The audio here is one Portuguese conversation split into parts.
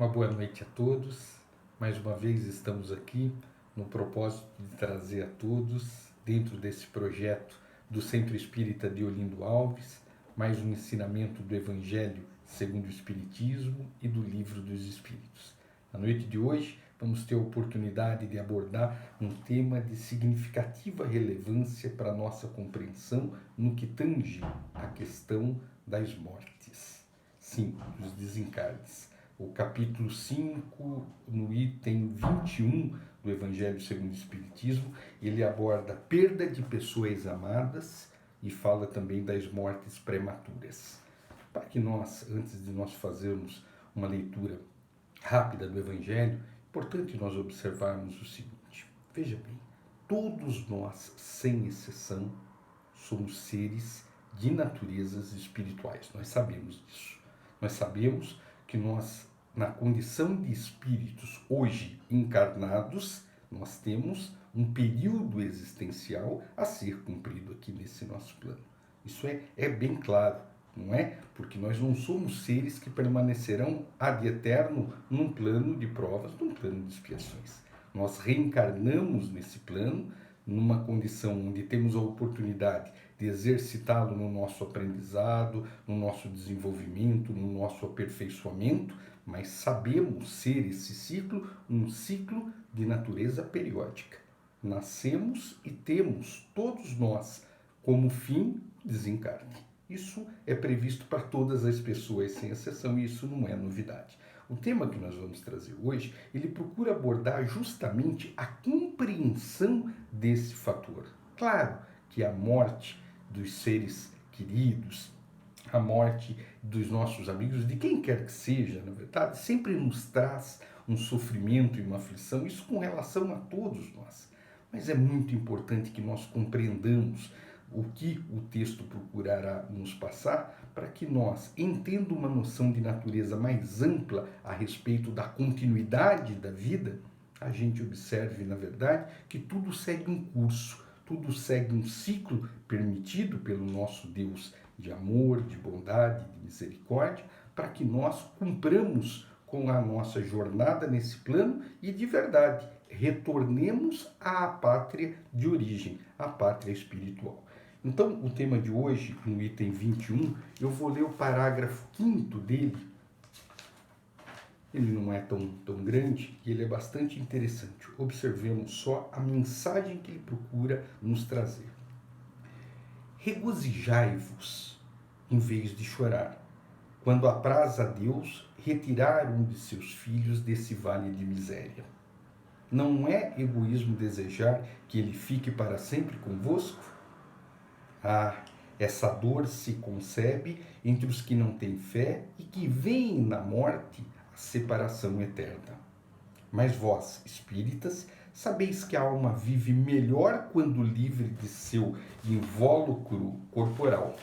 Uma boa noite a todos. Mais uma vez estamos aqui no propósito de trazer a todos, dentro desse projeto do Centro Espírita de Olindo Alves, mais um ensinamento do Evangelho segundo o Espiritismo e do Livro dos Espíritos. Na noite de hoje, vamos ter a oportunidade de abordar um tema de significativa relevância para a nossa compreensão no que tange a questão das mortes. Sim, dos desencarnes. O capítulo 5, no item 21 do Evangelho segundo o Espiritismo, ele aborda a perda de pessoas amadas e fala também das mortes prematuras. Para que nós, antes de nós fazermos uma leitura rápida do Evangelho, é importante nós observarmos o seguinte. Veja bem, todos nós, sem exceção, somos seres de naturezas espirituais. Nós sabemos disso. Nós sabemos que nós, na condição de espíritos hoje encarnados, nós temos um período existencial a ser cumprido aqui nesse nosso plano. Isso é bem claro, não é? Porque nós não somos seres que permanecerão ad eterno num plano de provas, num plano de expiações. Nós reencarnamos nesse plano, numa condição onde temos a oportunidade de exercitá-lo no nosso aprendizado, no nosso desenvolvimento, no nosso aperfeiçoamento, mas sabemos ser esse ciclo um ciclo de natureza periódica. Nascemos e temos, todos nós, como fim, desencarne. Isso é previsto para todas as pessoas, sem exceção, e isso não é novidade. O tema que nós vamos trazer hoje, ele procura abordar justamente a compreensão desse fator. Claro que a morte dos seres queridos, a morte dos nossos amigos, de quem quer que seja, na verdade, sempre nos traz um sofrimento e uma aflição, isso com relação a todos nós. Mas é muito importante que nós compreendamos o que o texto procurará nos passar, para que nós, entendendo uma noção de natureza mais ampla a respeito da continuidade da vida, a gente observe, na verdade, que tudo segue um curso, tudo segue um ciclo permitido pelo nosso Deus de amor, de bondade, de misericórdia, para que nós cumpramos com a nossa jornada nesse plano e, de verdade, retornemos à pátria de origem, à pátria espiritual. Então, o tema de hoje, no item 21, eu vou ler o parágrafo 5º dele. Ele não é tão grande e ele é bastante interessante. Observemos só a mensagem que ele procura nos trazer. Regozijai-vos, em vez de chorar, quando apraz a Deus retirar um de seus filhos desse vale de miséria. Não é egoísmo desejar que ele fique para sempre convosco? Essa dor se concebe entre os que não têm fé e que veem na morte a separação eterna. Mas vós, espíritas, sabeis que a alma vive melhor quando livre de seu invólucro corporal.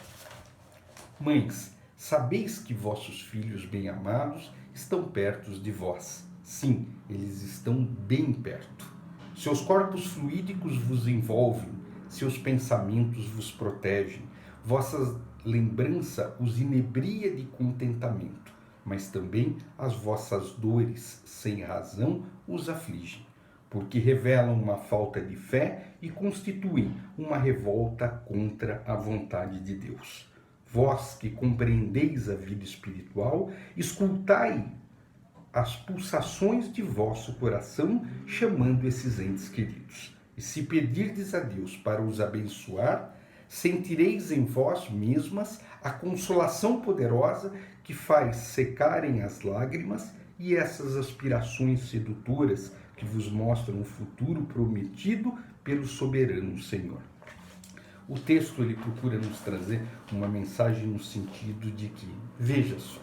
Mães, sabeis que vossos filhos bem-amados estão perto de vós. Sim, eles estão bem perto. Seus corpos fluídicos vos envolvem, seus pensamentos vos protegem, vossa lembrança os inebria de contentamento, mas também as vossas dores, sem razão, os afligem, porque revelam uma falta de fé e constituem uma revolta contra a vontade de Deus. Vós que compreendeis a vida espiritual, escutai as pulsações de vosso coração, chamando esses entes queridos. E se pedirdes a Deus para os abençoar, sentireis em vós mesmas a consolação poderosa que faz secarem as lágrimas e essas aspirações sedutoras que vos mostram o futuro prometido pelo soberano Senhor. O texto ele procura nos trazer uma mensagem no sentido de que, veja só,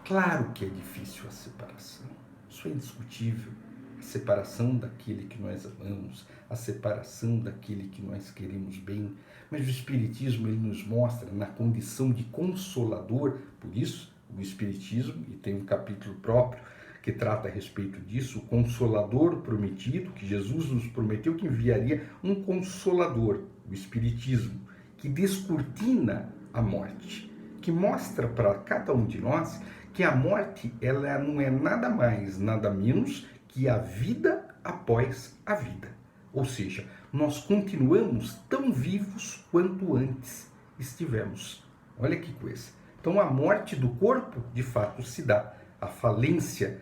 claro que é difícil a separação, isso é indiscutível. A separação daquele que nós amamos, a separação daquele que nós queremos bem. Mas o Espiritismo ele nos mostra na condição de consolador, por isso o Espiritismo, e tem um capítulo próprio que trata a respeito disso, o Consolador prometido, que Jesus nos prometeu que enviaria um Consolador, o Espiritismo, que descortina a morte, que mostra para cada um de nós que a morte ela não é nada mais, nada menos que a vida após a vida. Ou seja, nós continuamos tão vivos quanto antes estivemos. Olha que coisa. Então a morte do corpo, de fato, se dá. A falência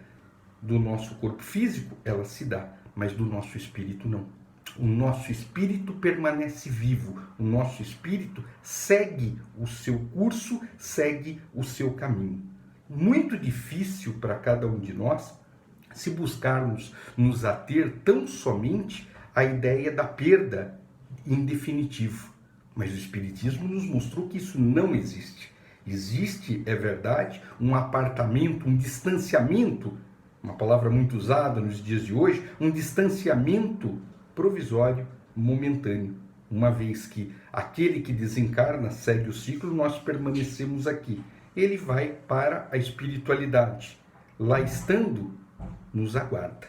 do nosso corpo físico, ela se dá, mas do nosso espírito não. O nosso espírito permanece vivo, o nosso espírito segue o seu curso, segue o seu caminho. Muito difícil para cada um de nós se buscarmos nos ater tão somente à ideia da perda em definitivo. Mas o Espiritismo nos mostrou que isso não existe. Existe, é verdade, um apartamento, um distanciamento, uma palavra muito usada nos dias de hoje, um distanciamento provisório, momentâneo. Uma vez que aquele que desencarna segue o ciclo, nós permanecemos aqui. Ele vai para a espiritualidade. Lá estando, nos aguarda.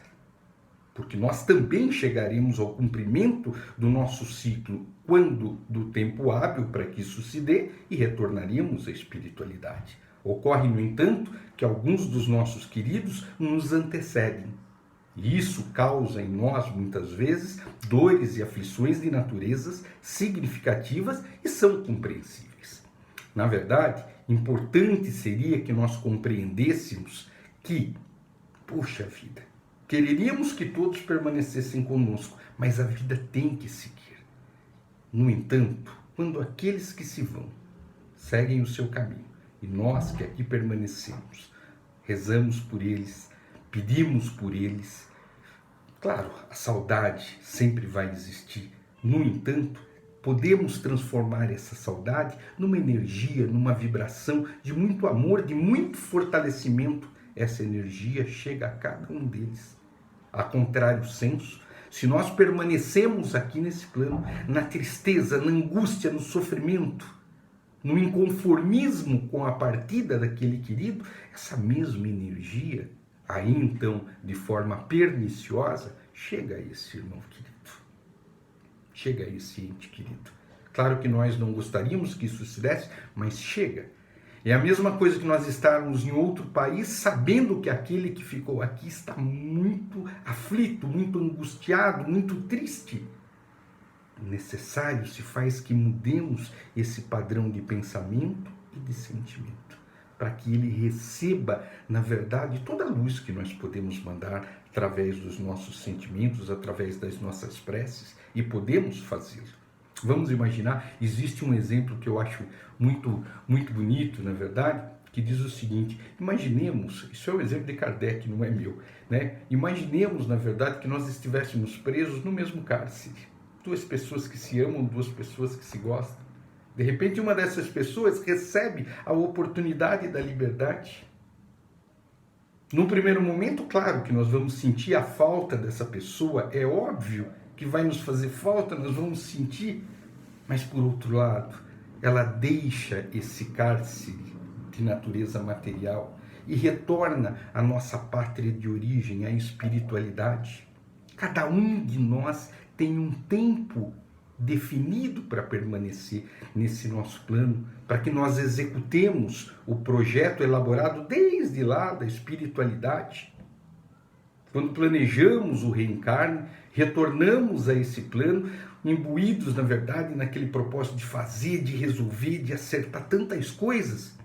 Porque nós também chegaremos ao cumprimento do nosso ciclo quando do tempo hábil para que isso se dê e retornaríamos à espiritualidade. Ocorre, no entanto, que alguns dos nossos queridos nos antecedem. E isso causa em nós, muitas vezes, dores e aflições de naturezas significativas e são compreensíveis. Na verdade, importante seria que nós compreendêssemos que, puxa vida, quereríamos que todos permanecessem conosco, mas a vida tem que seguir. No entanto, quando aqueles que se vão seguem o seu caminho e nós que aqui permanecemos, rezamos por eles, pedimos por eles, claro, a saudade sempre vai existir. No entanto, podemos transformar essa saudade numa energia, numa vibração de muito amor, de muito fortalecimento. Essa energia chega a cada um deles. A contrário senso, se nós permanecemos aqui nesse plano, na tristeza, na angústia, no sofrimento, no inconformismo com a partida daquele querido, essa mesma energia, aí então, de forma perniciosa, chega a esse irmão querido, chega a esse ente querido. Claro que nós não gostaríamos que isso se desse, mas chega. É a mesma coisa que nós estarmos em outro país sabendo que aquele que ficou aqui está muito aflito, muito angustiado, muito triste. Necessário se faz que mudemos esse padrão de pensamento e de sentimento, para que ele receba, na verdade, toda a luz que nós podemos mandar através dos nossos sentimentos, através das nossas preces, e podemos fazê-lo. Vamos imaginar, existe um exemplo que eu acho muito bonito, na verdade, que diz o seguinte: imaginemos, isso é um exemplo de Kardec, não é meu, né? Imaginemos, na verdade, que nós estivéssemos presos no mesmo cárcere. Duas pessoas que se amam, duas pessoas que se gostam. De repente, uma dessas pessoas recebe a oportunidade da liberdade. Num primeiro momento, claro que nós vamos sentir a falta dessa pessoa, é óbvio que vai nos fazer falta, nós vamos sentir, mas por outro lado, ela deixa esse cárcere de natureza material e retorna à nossa pátria de origem, à espiritualidade. Cada um de nós tem um tempo definido para permanecer nesse nosso plano, para que nós executemos o projeto elaborado desde lá da espiritualidade. Quando planejamos o reencarne, retornamos a esse plano, imbuídos, na verdade, naquele propósito de fazer, de resolver, de acertar tantas coisas,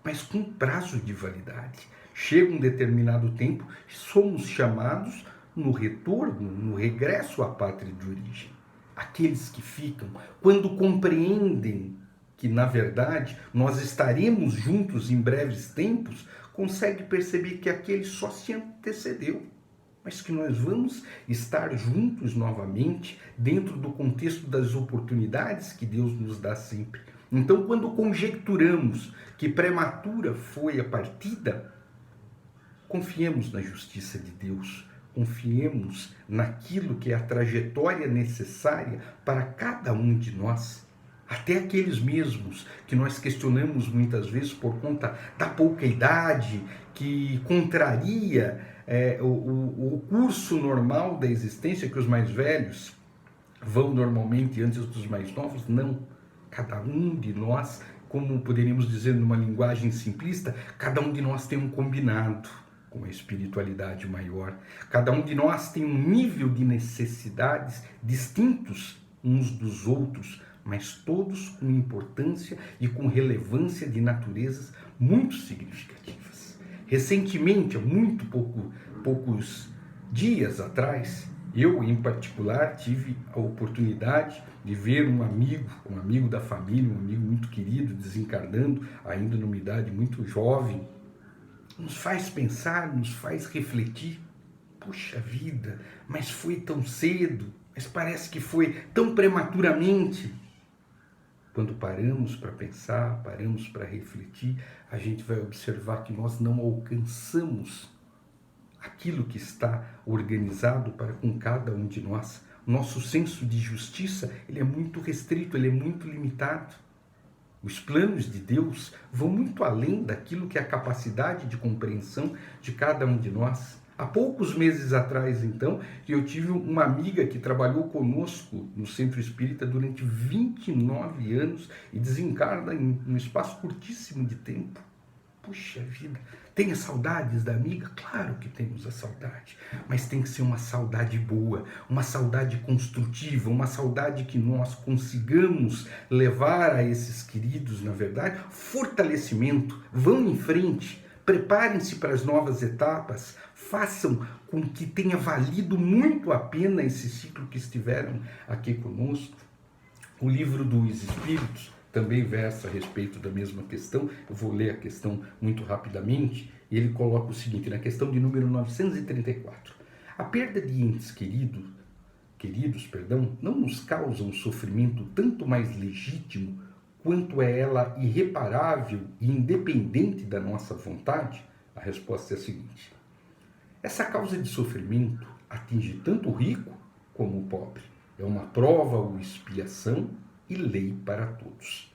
mas com prazo de validade. Chega um determinado tempo, somos chamados no retorno, no regresso à pátria de origem. Aqueles que ficam, quando compreendem que, na verdade, nós estaremos juntos em breves tempos, conseguem perceber que aquele só se antecedeu, mas que nós vamos estar juntos novamente dentro do contexto das oportunidades que Deus nos dá sempre. Então, quando conjecturamos que prematura foi a partida, confiemos na justiça de Deus, confiemos naquilo que é a trajetória necessária para cada um de nós. Até aqueles mesmos que nós questionamos muitas vezes por conta da pouca idade, que contraria o curso normal da existência, que os mais velhos vão normalmente antes dos mais novos. Não, cada um de nós como poderíamos dizer numa linguagem simplista, cada um de nós tem um combinado com a espiritualidade maior. Cada um de nós tem um nível de necessidades distintos uns dos outros, mas todos com importância e com relevância de naturezas muito significativas. Recentemente, há poucos dias atrás, eu, em particular, tive a oportunidade de ver um amigo da família, um amigo muito querido, desencarnando, ainda numa idade muito jovem. Nos faz pensar, nos faz refletir. Puxa vida, mas foi tão cedo, mas parece que foi tão prematuramente. Quando paramos para pensar, paramos para refletir, a gente vai observar que nós não alcançamos aquilo que está organizado para com cada um de nós. Nosso senso de justiça, ele é muito restrito, ele é muito limitado. Os planos de Deus vão muito além daquilo que é a capacidade de compreensão de cada um de nós. Há poucos meses atrás, então, eu tive uma amiga que trabalhou conosco no Centro Espírita durante 29 anos e desencarna em um espaço curtíssimo de tempo. Puxa vida, tenha saudades da amiga? Claro que temos a saudade, mas tem que ser uma saudade boa, uma saudade construtiva, uma saudade que nós consigamos levar a esses queridos, na verdade, fortalecimento. Vão em frente, preparem-se para as novas etapas, façam com que tenha valido muito a pena esse ciclo que estiveram aqui conosco. O livro dos Espíritos também versa a respeito da mesma questão. Eu vou ler a questão muito rapidamente. E ele coloca o seguinte, na questão de número 934. A perda de entes queridos, não nos causa um sofrimento tanto mais legítimo quanto é ela irreparável e independente da nossa vontade? A resposta é a seguinte. Essa causa de sofrimento atinge tanto o rico como o pobre. É uma prova ou expiação e lei para todos.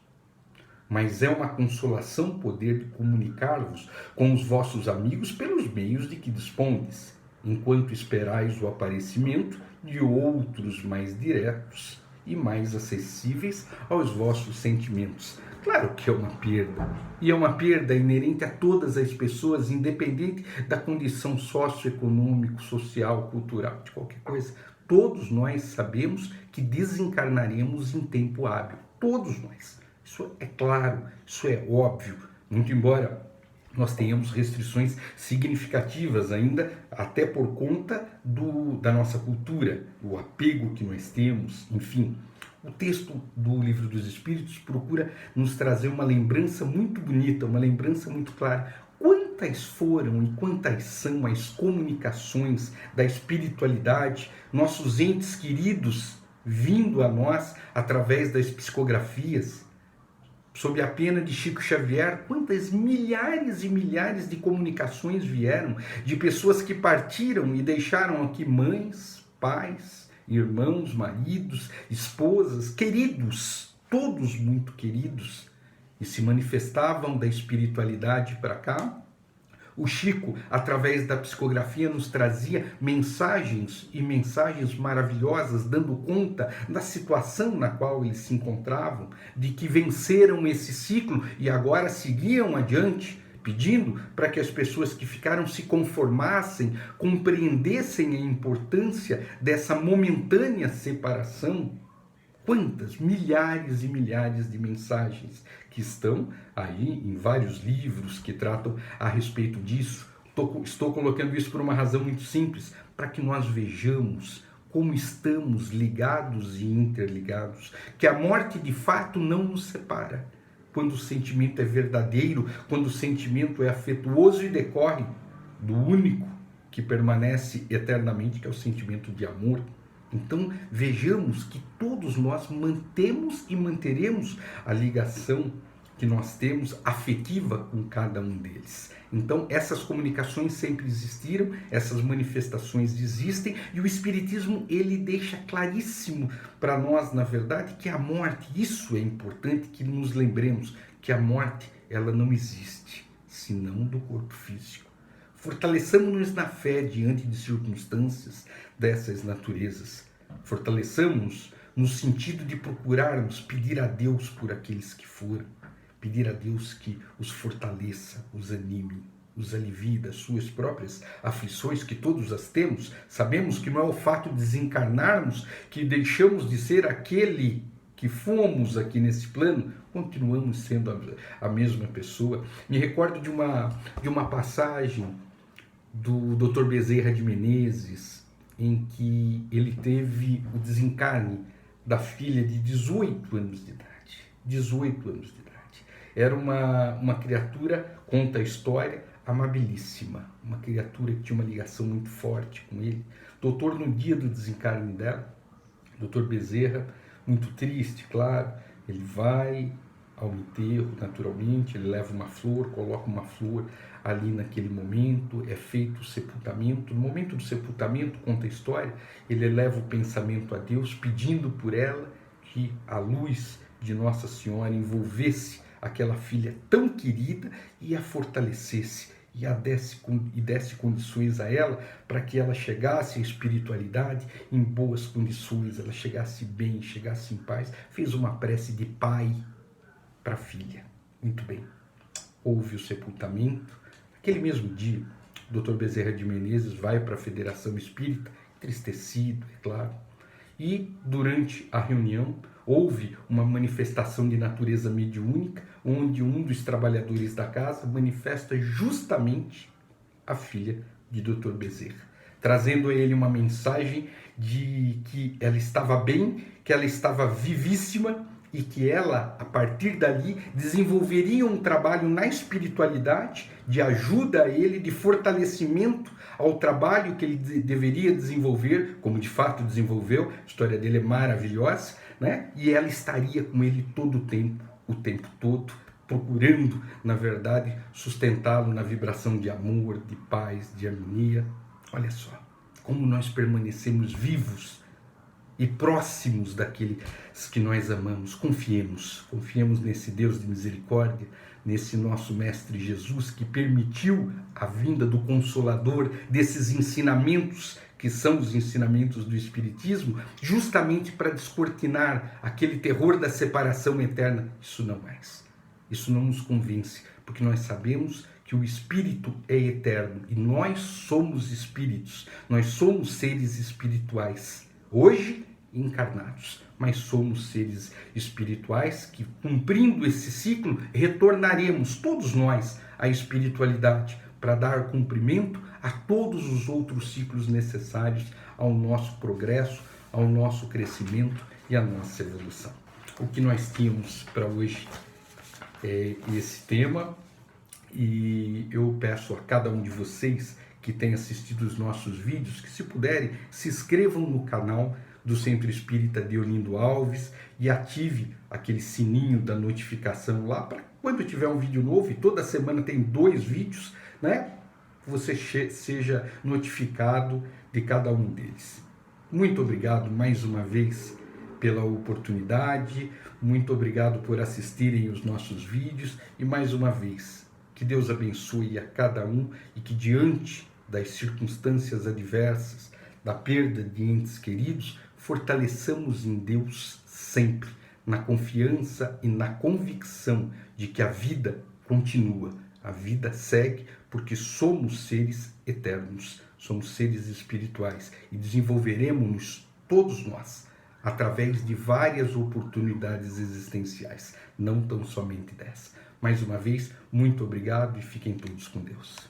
Mas é uma consolação poder comunicar-vos com os vossos amigos pelos meios de que dispondes, enquanto esperais o aparecimento de outros mais diretos e mais acessíveis aos vossos sentimentos. Claro que é uma perda, e é uma perda inerente a todas as pessoas, independente da condição socioeconômica, social, cultural, de qualquer coisa. Todos nós sabemos que desencarnaremos em tempo hábil. Todos nós. Isso é claro, isso é óbvio. Muito embora nós tenhamos restrições significativas ainda, até por conta da nossa cultura, o apego que nós temos, enfim. O texto do Livro dos Espíritos procura nos trazer uma lembrança muito bonita, uma lembrança muito clara. Quantas foram e quantas são as comunicações da espiritualidade, nossos entes queridos vindo a nós através das psicografias, sob a pena de Chico Xavier, quantas milhares e milhares de comunicações vieram de pessoas que partiram e deixaram aqui mães, pais, irmãos, maridos, esposas, queridos, todos muito queridos, e se manifestavam da espiritualidade para cá. O Chico, através da psicografia, nos trazia mensagens e mensagens maravilhosas, dando conta da situação na qual eles se encontravam, de que venceram esse ciclo e agora seguiam adiante, pedindo para que as pessoas que ficaram se conformassem, compreendessem a importância dessa momentânea separação. Quantas milhares e milhares de mensagens que estão aí em vários livros que tratam a respeito disso. Estou colocando isso por uma razão muito simples, para que nós vejamos como estamos ligados e interligados, que a morte de fato não nos separa. Quando o sentimento é verdadeiro, quando o sentimento é afetuoso e decorre do único que permanece eternamente, que é o sentimento de amor. Então, vejamos que todos nós mantemos e manteremos a ligação que nós temos afetiva com cada um deles. Então, essas comunicações sempre existiram, essas manifestações existem, e o Espiritismo, ele deixa claríssimo para nós, na verdade, que a morte, isso é importante que nos lembremos, que a morte, ela não existe, senão do corpo físico. Fortaleçamos-nos na fé diante de circunstâncias dessas naturezas. Fortaleçamos no sentido de procurarmos pedir a Deus por aqueles que foram. pedir a Deus que os fortaleça, os anime, os alivie das suas próprias aflições, que todos as temos. Sabemos que não é o fato de desencarnarmos que deixamos de ser aquele que fomos aqui nesse plano, continuamos sendo a mesma pessoa. Me recordo de uma passagem do Dr. Bezerra de Menezes, em que ele teve o desencarne da filha de 18 anos de idade. 18 anos de idade. Era uma criatura, conta a história, amabilíssima. Uma criatura que tinha uma ligação muito forte com ele. Doutor, no dia do desencarne dela, Dr. Bezerra, muito triste, claro, ele vai ao enterro, naturalmente, ele leva uma flor, coloca uma flor ali naquele momento, é feito o sepultamento. No momento do sepultamento, conta a história, ele eleva o pensamento a Deus, pedindo por ela que a luz de Nossa Senhora envolvesse aquela filha tão querida e a fortalecesse, e desse condições a ela para que ela chegasse à espiritualidade em boas condições, ela chegasse bem, chegasse em paz. Fez uma prece de pai para a filha. Muito bem. Houve o sepultamento. Aquele mesmo dia, o Dr. Bezerra de Menezes vai para a Federação Espírita, entristecido, é claro. E durante a reunião houve uma manifestação de natureza mediúnica, onde um dos trabalhadores da casa manifesta justamente a filha de Dr. Bezerra, trazendo a ele uma mensagem de que ela estava bem, que ela estava vivíssima e que ela, a partir dali, desenvolveria um trabalho na espiritualidade, de ajuda a ele, de fortalecimento ao trabalho que ele deveria desenvolver, como de fato desenvolveu. A história dele é maravilhosa, né? E ela estaria com ele todo o tempo todo, procurando, na verdade, sustentá-lo na vibração de amor, de paz, de harmonia. Olha só, como nós permanecemos vivos e próximos daqueles que nós amamos. Confiemos nesse Deus de misericórdia, nesse nosso Mestre Jesus, que permitiu a vinda do Consolador, desses ensinamentos que são os ensinamentos do Espiritismo, justamente para descortinar aquele terror da separação eterna. Isso não mais. Isso não nos convence, porque nós sabemos que o Espírito é eterno e nós somos espíritos, nós somos seres espirituais. Hoje, encarnados, mas somos seres espirituais que, cumprindo esse ciclo, retornaremos, todos nós, à espiritualidade, para dar cumprimento a todos os outros ciclos necessários ao nosso progresso, ao nosso crescimento e à nossa evolução. O que nós tínhamos para hoje é esse tema, e eu peço a cada um de vocês que tem assistido os nossos vídeos, que, se puderem, se inscrevam no canal do Centro Espírita Deolindo Alves e ative aquele sininho da notificação lá, para quando tiver um vídeo novo, e toda semana tem 2 vídeos, né? Você seja notificado de cada um deles. Muito obrigado mais uma vez pela oportunidade, muito obrigado por assistirem os nossos vídeos, e mais uma vez, que Deus abençoe a cada um e que, diante das circunstâncias adversas, da perda de entes queridos, fortaleçamos em Deus sempre, na confiança e na convicção de que a vida continua, a vida segue, porque somos seres eternos, somos seres espirituais e desenvolveremos-nos todos nós através de várias oportunidades existenciais, não tão somente dessa. Mais uma vez, muito obrigado e fiquem todos com Deus.